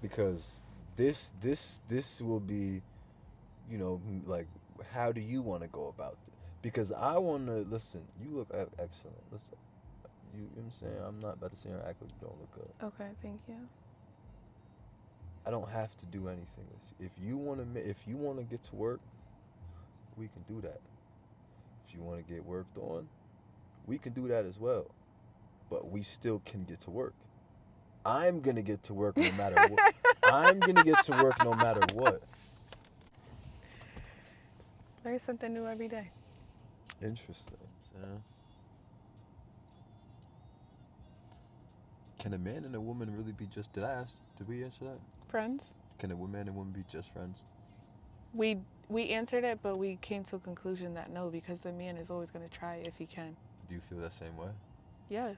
because this will be, like, how do you want to go about it? Because I want to listen. You look excellent. Listen, you know what I'm saying? I'm not about to sit here and act like you don't look good. Okay, thank you. I don't have to do anything. If you want to get to work, we can do that. If you want to get worked on, we can do that as well. But we still can get to work. I'm gonna get to work no matter what. I'm gonna get to work no matter what. Learn something new every day. Interesting. So, can a man and a woman really be just? Did I ask? Did we answer that? Friends, Can a man and woman be just friends? we we answered it, but we came to a conclusion that no, because the man is always going to try if he can. Do you feel that same way? Yes.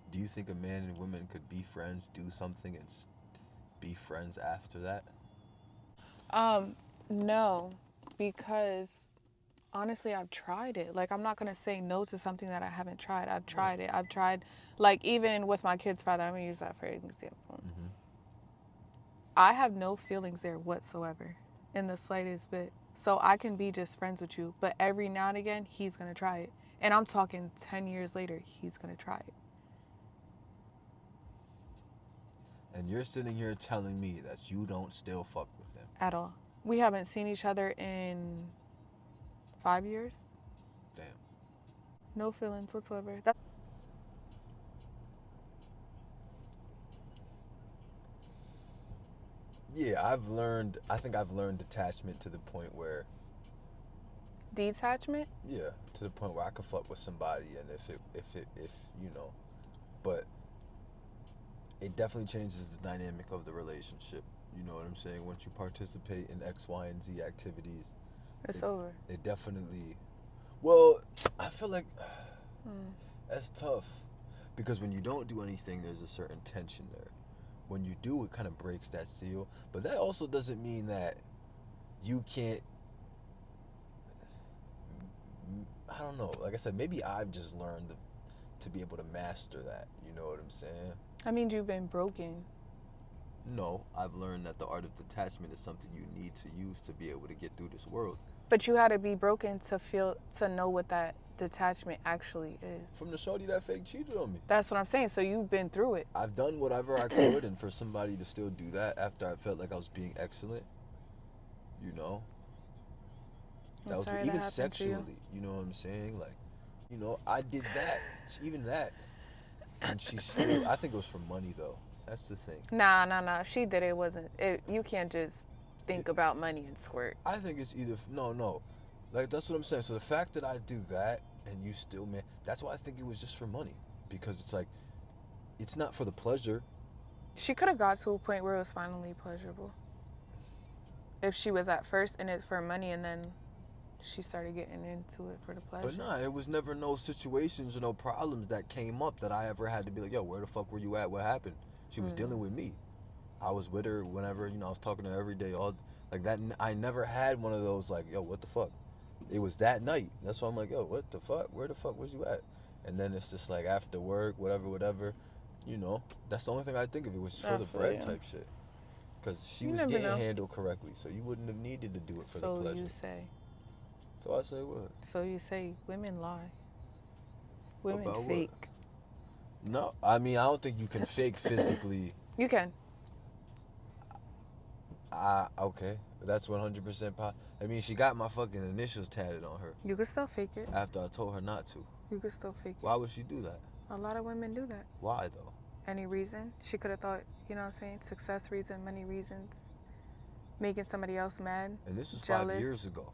Do you think a man and woman could be friends, do something, and be friends after that? Um, no, because honestly, I've tried it. Like, I'm not going to say no to something that I haven't tried. I've Right. tried it. I've tried, like, even with my kid's father, I'm going to use that for an example. Mm-hmm. I have no feelings there whatsoever in the slightest bit. So I can be just friends with you, but every now and again, he's going to try it. And I'm talking 10 years later, he's going to try it. And you're sitting here telling me that you don't still fuck with him. At all. We haven't seen each other in 5 years. Damn. No feelings whatsoever. That's Yeah, I think I've learned detachment to the point where, detachment. yeah, to the point where I can fuck with somebody, and if but it definitely changes the dynamic of the relationship. You know what I'm saying? Once you participate in X, Y, and Z activities, It's it, over. it definitely, well, I feel like Mm. that's tough because when you don't do anything, there's a certain tension there. When you do, it kind of breaks that seal. But that also doesn't mean that you can't. I don't know. Like I said, maybe I've just learned to be able to master that. You know what I'm saying? That means you've been broken. No, I've learned that the art of detachment is something you need to use to be able to get through this world. But you had to be broken to feel, to know what that detachment actually is. From the shorty that fake cheated on me. That's what I'm saying. So you've been through it. I've done whatever I could, and for somebody to still do that after I felt like I was being excellent, you know, I'm sorry that even happened to you. sexually. You know what I'm saying? Like, I did that, even that, and she still. I think it was for money though. That's the thing. Nah. She did it. Wasn't it? You can't just think It, about money and squirt. I think it's either no, like that's what I'm saying. So the fact that I do that and you still, man, that's why I think it was just for money, because it's like it's not for the pleasure. She could have got to a point where it was finally pleasurable. If she was at first in it for money and then she started getting into it for the But pleasure. nah, it was never no situations or no problems that came up that I ever had to be like, yo, where the fuck were you at? What happened? She was dealing with me. I was with her whenever, I was talking to her every day, all like that. I never had one of those like, yo, what the fuck? It was that night. That's why I'm like, yo, what the fuck? Where the fuck was you at? And then it's just like after work, whatever. That's the only thing I think of. It was for I the feel bread you. type shit. Because she You was never getting know. handled correctly, so you wouldn't have needed to do it for the So you pleasure. say. So I say what? So you say women lie. Women About what? fake. No, I mean I don't think you can fake physically. You can. Okay, that's 100%. I mean, she got my fucking initials tatted on her You can still fake it. after I told her not to. You can still fake Why it. would she do that? A lot of women do that. Why though? Any reason? She could have thought, you know what I'm saying? Success reason, money reasons. Making somebody else mad. And this was Jealous. 5 years ago,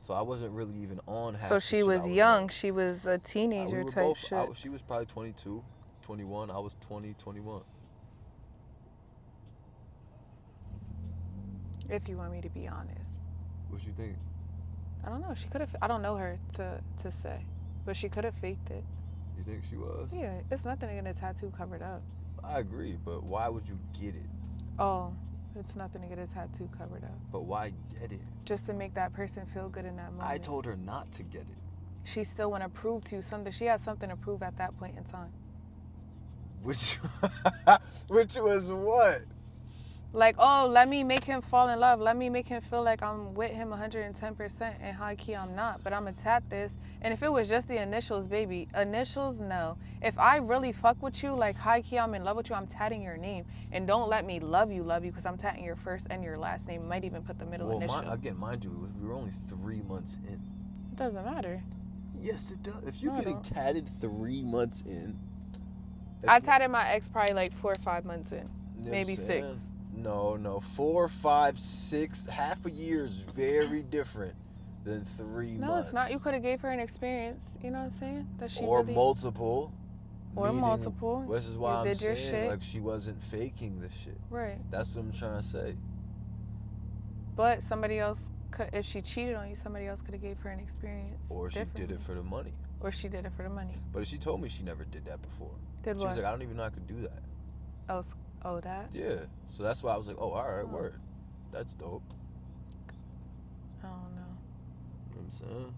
so I wasn't really even on half So the she shit was I was young. on. She was a We teenager were type both. shit. She was probably 22, 21. I was 20, 21. If you want me to be honest. What you think? I don't know. She could have. I don't know her to say, but she could have faked it. You think she was? Yeah, it's nothing to get a tattoo covered up. I agree, but why would you get it? Oh, it's nothing to get a tattoo covered up. But why get it? Just to make that person feel good in that moment. I told her not to get it. She still want to prove to you something. She has something to prove at that point in time. Which, which was what? Like, oh, let me make him fall in love. Let me make him feel like I'm with him 110%, and high key I'm not. But I'm gonna tap this. And if it was just the initials, baby, initials, no. If I really fuck with you, like high key I'm in love with you, I'm tatting your name. And don't let me love you, because I'm tatting your first and your last name. Might even put the middle Well, initial. mind you, we were only 3 months in. It doesn't matter. Yes, it does. If you're No, getting tatted 3 months in, I tatted my ex probably like 4 or 5 months in, you know maybe what I'm 6. saying? No, 4, 5, 6, half a year is very different than 3 months. No, it's not. You could have gave her an experience. You know what I'm saying? That she or really, multiple. or meaning, multiple. This is why you I'm did your saying shit. like she wasn't faking the shit. Right. That's what I'm trying to say. But somebody else could, if she cheated on you, somebody else could have gave her an experience. Or she did it for the money. Or she did it for the money. But she told me she never did that before. Did she what? was like, I don't even know I could do that. Oh, that? Yeah. So that's why I was like, oh, all right, word. That's dope. I don't know. You know what I'm saying?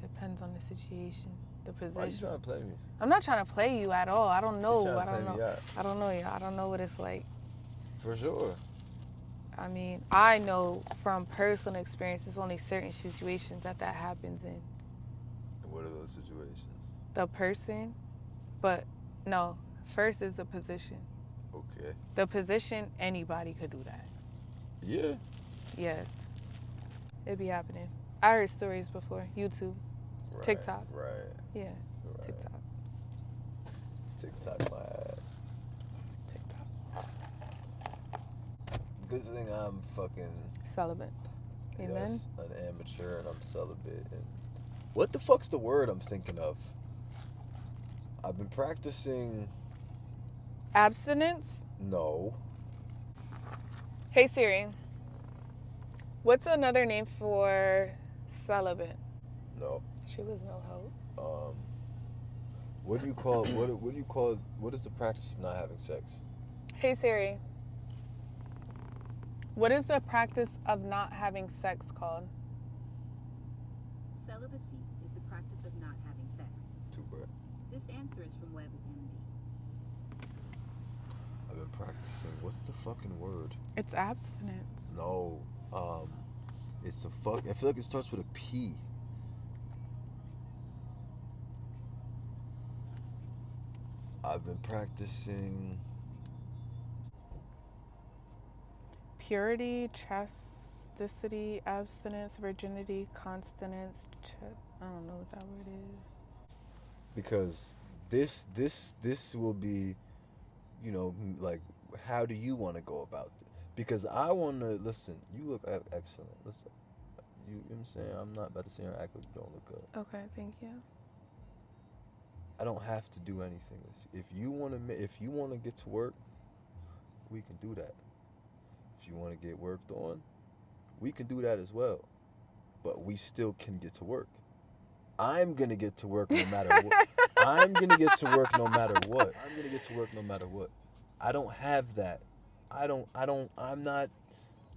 Depends on the situation, the position. Why are you trying to play me? I'm not trying to play you at all. I don't know. I don't know. I don't know you. I don't know what it's like. For sure. I mean, I know from personal experience, there's only certain situations that happens in. And what are those situations? The person, but no. First is the position. Okay. The position, anybody could do that. Yeah. Yes. It be happening. I heard stories before. YouTube. Right, TikTok. Right. Yeah. Right. TikTok. My ass. TikTok. Good thing I'm fucking celibate. Amen. Yes, an amateur and I'm celibate. And what the fuck's the word I'm thinking of? I've been practicing. Abstinence? No. Hey Siri. What's another name for celibate? No. She was no hope. What do you call what is the practice of not having sex? Hey Siri. What is the practice of not having sex called? Celibacy is the practice of not having sex. Too bad. This answer is from WebMD. I've been practicing. What's the fucking word? It's abstinence. No. It's a fuck. I feel like it starts with a P. I've been practicing. Purity, chastity, abstinence, virginity, continence. I don't know what that word is. Because this will be, like, how do you want to go about it? Because I want to listen. You look excellent. Listen, you know what I'm saying? I'm not about to sit here and act like you don't look good. Okay, thank you. I don't have to do anything. If you want to get to work, we can do that. If you want to get worked on, we can do that as well. But we still can get to work. I'm going to get to work no matter what. I'm going to get to work no matter what. I don't have that. I'm not,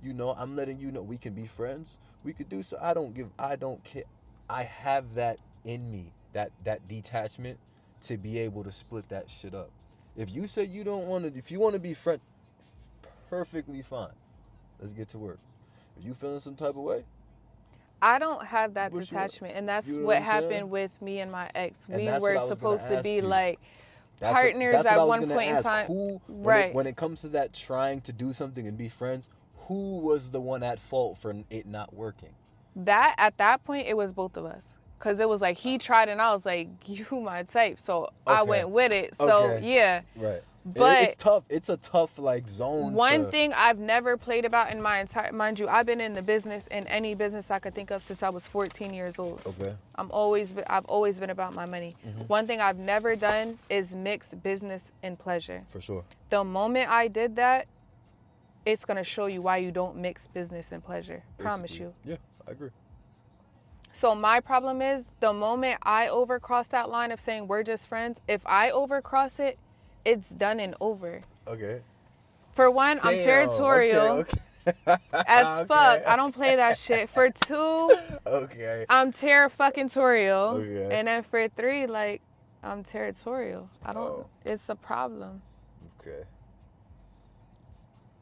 I'm letting you know we can be friends. We could do so. I don't care. I have that in me, that detachment to be able to split that shit up. If you say you don't want to, if you want to be friends, perfectly fine. Let's get to work. If you feeling some type of way, I don't have that detachment, and that's what happened with me and my ex. We were supposed to be like partners at one point in time. When it comes to that, trying to do something and be friends, who was the one at fault for it not working? That at that point, it was both of us. Cause it was like he tried and I was like, you my type, so I went with it. So yeah, right. But it's tough. It's a tough zone. One thing I've never played about in my entire, mind you, I've been in the business, in any business I could think of since I was 14 years old. Okay. I've always been about my money. Mm-hmm. One thing I've never done is mix business and pleasure. For sure. The moment I did that, it's gonna show you why you don't mix business and pleasure. Basically. Promise you. Yeah, I agree. So my problem is the moment I overcross that line of saying we're just friends, if I overcross it, it's done and over. Okay. For one, I'm territorial. Okay. As fuck. I don't play that shit. For two, I'm fucking-torial. Okay. And then for three, I'm territorial. It's a problem. Okay.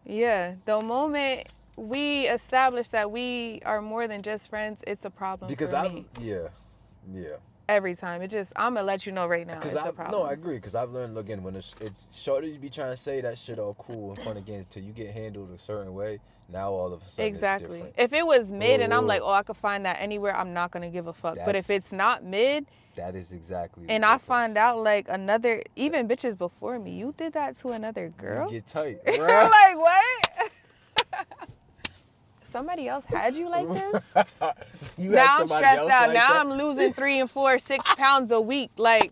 Yeah, the moment we establish that we are more than just friends, it's a problem Because for me. yeah. Every time. I'm going to let you know right now, Because it's a problem. I agree. Because I've learned, again, when it's shorty be trying to say that shit all cool and fun again till you get handled a certain way. Now all of a sudden it's Exactly. different. If it was mid and I'm like, Oh, oh, I could find that anywhere, I'm not going to give a fuck. But if that's it's not mid that is exactly the and I difference. find out like even bitches before me, you did that to another girl? You get tight, You're right? like, what? Somebody else had you like this? You had Now I'm somebody stressed else out. like Now that? I'm losing 3 and 4, 6 pounds a week. Like,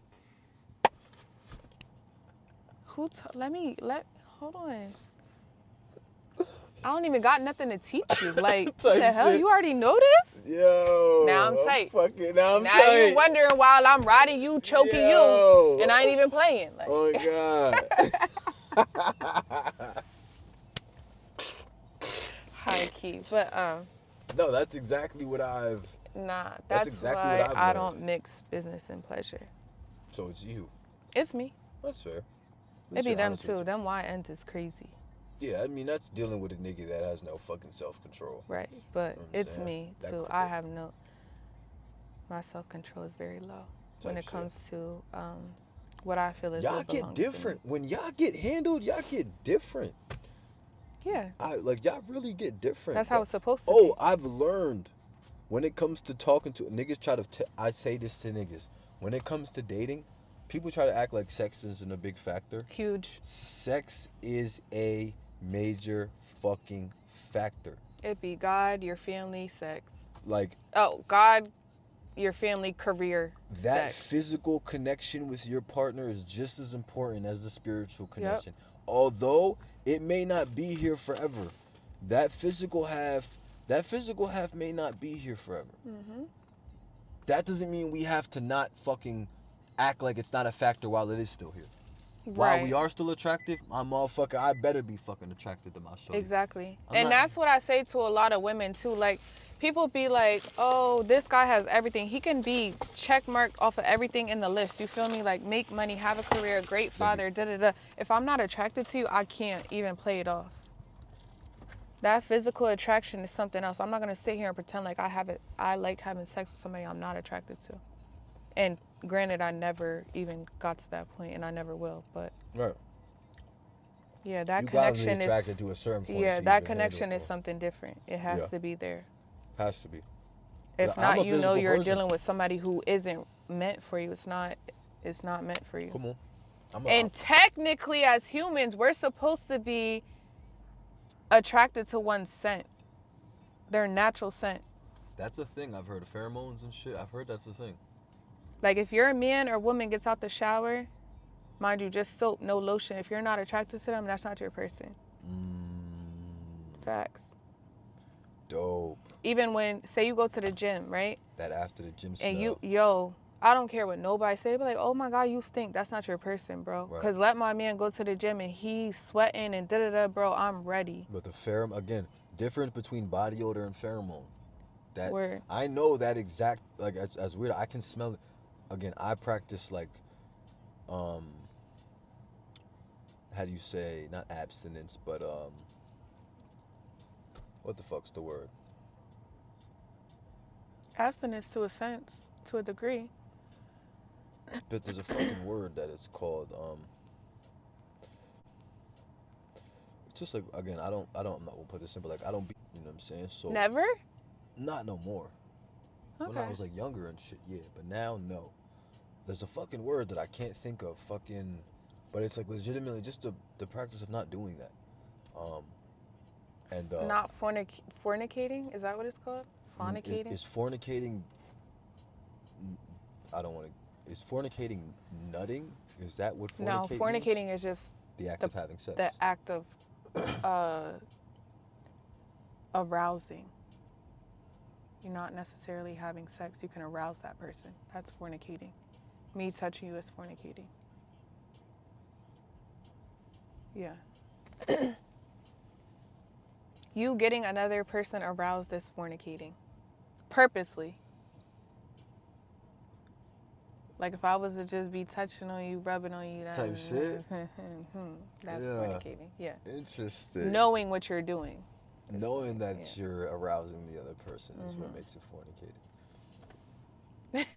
hold on. I don't even got nothing to teach you. Like, what Type the hell? shit. You already know this? Yo, Now I'm tight. Now I'm Now tight. you wondering while I'm riding you, choking Yo. you, and I ain't even playing. Like, Oh my god. high key. But No, that's exactly what nah, That's that's exactly why what I've I learned. don't mix business and pleasure. So it's you. It's me. That's fair. At It least be you're them honest with too. you. Them YNs is crazy. Yeah, I mean that's dealing with a nigga that has no fucking self-control. Right. But You know what I'm it's saying? me That too. My self-control is very low when type it shit. comes to what I feel is Y'all what get belongs to me. different. When y'all get handled, y'all get different. Yeah. Y'all really get different. That's how it's supposed to Oh, be. I've learned when it comes to talking to niggas I say this to niggas. When it comes to dating, people try to act like sex isn't a big factor. Huge. Sex is a major fucking factor. It be God, your family, sex. Like, Oh, God, your family, career, that sex. physical connection with your partner is just as important as the spiritual Yep. connection. Although it may not be here forever. That physical half may not be here forever. Mm-hmm. That doesn't mean we have to not fucking act like it's not a factor while it is still here. Right. While we are still attractive, my motherfucker, I better be fucking attracted to my shorty. Exactly. I'm not- That's what I say to a lot of women too. Like, people be like, oh, this guy has everything. He can be check marked off of everything in the list. You feel me? Like, make money, have a career, great father, da-da-da. If I'm not attracted to you, I can't even play it off. That physical attraction is something else. I'm not going to sit here and pretend like I like having sex with somebody I'm not attracted to. And granted, I never even got to that point, and I never will. But Right. yeah, that You gotta be connection attracted is. to a certain point. Yeah, to that even connection handle, is something different. It has Yeah. to be there. Has to be. If I'm a not, you know physical you're person. dealing with somebody who isn't meant for you. It's not meant for you. Come on. And technically, as humans, we're supposed to be attracted to one's scent, their natural scent. That's a thing. I've heard of pheromones and shit. I've heard that's a thing. Like, if you're a man or woman gets out the shower, mind you, just soap, no lotion. If you're not attracted to them, that's not your person. Facts. Dope. Even when, say you go to the gym, right? That after the gym smell. And I don't care what nobody say. Be like, oh my God, you stink. That's not your person, bro. Right. Because let my man go to the gym and he's sweating and da-da-da, bro, I'm ready. But the pheromone, again, difference between body odor and pheromone. That Word. I know that exact, like, as weird, I can smell it. Again, I practice, like, how do you say, not abstinence, but, what the fuck's the word? Abstinence to a sense, to a degree. But there's a fucking word that it's called, it's just like, again, I'm not gonna put this in, but like, I don't be, you know what I'm saying? So Never? not no more. Okay. When I was like younger and shit, yeah, but now, no. There's a fucking word that I can't think of, but it's like legitimately just the practice of not doing that. Not fornicating? Is that what it's called? Fornicating? Is fornicating, I don't want to, is fornicating nutting? Is that what fornicating No, fornicating is just the act of having sex. the act of arousing. You're not necessarily having sex. You can arouse that person. That's fornicating. Me touching you is fornicating. Yeah. You getting another person aroused is fornicating. Purposely. Like if I was to just be touching on you, rubbing on you, Type shit? that's Yeah. fornicating. Yeah. Interesting. Knowing what you're doing. is Knowing fornicating, that you're arousing the other person is what makes it fornicating.